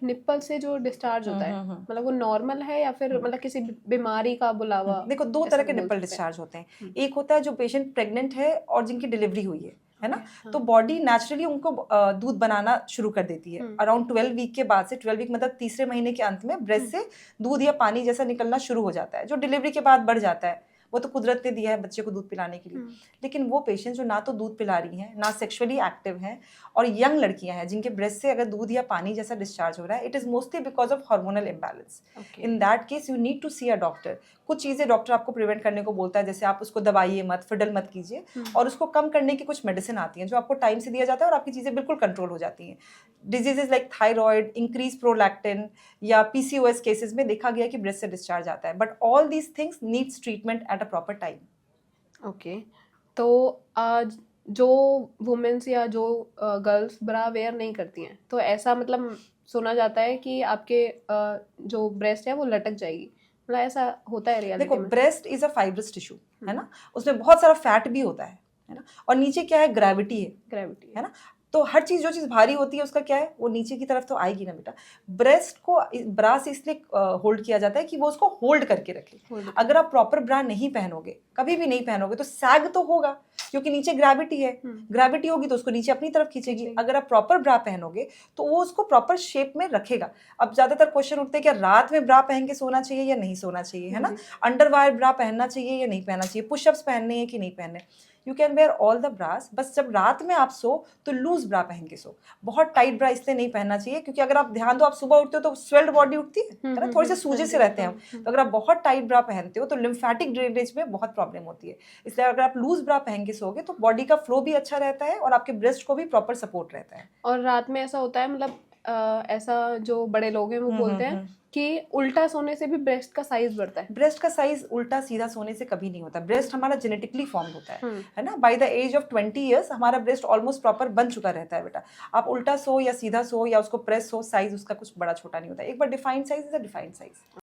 Nipple से जो discharge होता है मतलब वो नॉर्मल है या फिर मतलब किसी बीमारी का बुलावा? देखो, दो ऐसा तरह के बोल निप्पल सकते हैं। डिस्चार्ज होते हैं। एक होता है जो पेशेंट प्रेग्नेंट है और जिनकी डिलीवरी हुई है ना, हाँ। तो बॉडी नेचुरली उनको दूध बनाना शुरू कर देती है अराउंड 12 वीक के बाद से। 12 वीक मतलब तीसरे महीने के अंत में ब्रेस्ट से दूध या पानी जैसा निकलना शुरू हो जाता है, जो डिलीवरी के बाद बढ़ जाता है। वो तो कुदरत ने दिया है बच्चे को दूध पिलाने के लिए। लेकिन वो पेशेंट जो ना तो दूध पिला रही हैं, ना सेक्सुअली एक्टिव हैं, और यंग लड़कियां हैं जिनके ब्रेस्ट से अगर दूध या पानी जैसा डिस्चार्ज हो रहा है, it is mostly because of hormonal imbalance. In that case you need to see a doctor. कुछ चीज़ें डॉक्टर आपको प्रिवेंट करने को बोलता है, जैसे आप उसको दबाइए मत, फिडल मत कीजिए, और उसको कम करने की कुछ मेडिसिन आती हैं जो आपको टाइम से दिया जाता है और आपकी चीज़ें बिल्कुल कंट्रोल हो जाती हैं। Diseases like thyroid, increase prolactin या पीसीओएस केसेस में देखा गया कि ब्रेस्ट से डिस्चार्ज आता है, but all these things needs treatment at a proper time. Okay, तो आज जो वुमेन्स या जो गर्ल्स ब्रा वेयर नहीं करती हैं, तो ऐसा मतलब सुना जाता है कि आपके जो ब्रेस्ट है वो लटक जाएगी, मतलब ऐसा होता है रियलिटी देखो, में? Breast is a fibrous tissue, है ना, उसमें बहुत सारा फैट भी होता है ना, और नीचे क्या है, ग्रेविटी ग्रेविटी है ना। तो हर चीज, जो चीज भारी होती है उसका क्या है, वो नीचे की तरफ तो आएगी ना बेटा। ब्रेस्ट को ब्रा से इसलिए होल्ड किया जाता है कि वो उसको होल्ड करके रखे। अगर आप प्रॉपर ब्रा नहीं पहनोगे, कभी भी नहीं पहनोगे, तो सैग तो होगा, क्योंकि नीचे ग्रेविटी है। ग्रेविटी होगी तो उसको नीचे अपनी तरफ खींचेगी। अगर आप प्रॉपर ब्रा पहनोगे तो वो उसको प्रॉपर शेप में रखेगा। अब ज्यादातर क्वेश्चन उठते हैं कि रात में ब्रा पहन के सोना चाहिए या नहीं सोना चाहिए, है ना, अंडरवायर ब्रा पहनना चाहिए या नहीं पहनना चाहिए, पुशअप्स पहनने हैं कि नहीं पहनने। You can wear all the bras, बस जब रात में आप सो तो लूज ब्रा पहन के सो। बहुत टाइट ब्रा इसलिए नहीं पहनना चाहिए क्योंकि अगर आप ध्यान दो, आप सुबह उठते हो तो स्वेल्ड बॉडी उठती है ना, थोड़े से सूजे से रहते हैं हम। तो अगर आप बहुत टाइट ब्रा पहनते हो तो लिम्फेटिक ड्रेनेज में बहुत प्रॉब्लम होती है। इसलिए अगर आप लूज ब्रा पहन के सोगे तो बॉडी का फ्लो भी अच्छा रहता है और आपके ब्रेस्ट को भी प्रॉपर सपोर्ट रहता है। और रात में ऐसा होता है मतलब ऐसा जो बड़े लोग हैं वो बोलते हैं कि उल्टा सोने से भी ब्रेस्ट का साइज बढ़ता है। ब्रेस्ट का साइज उल्टा सीधा सोने से कभी नहीं होता। ब्रेस्ट हमारा जेनेटिकली फॉर्म होता है ना। By the age of 20 years हमारा ब्रेस्ट ऑलमोस्ट प्रॉपर बन चुका रहता है बेटा। आप उल्टा सो या सीधा सो या उसको प्रेस हो, साइज उसका कुछ बड़ा छोटा नहीं होता। एक बार defined size is a defined size.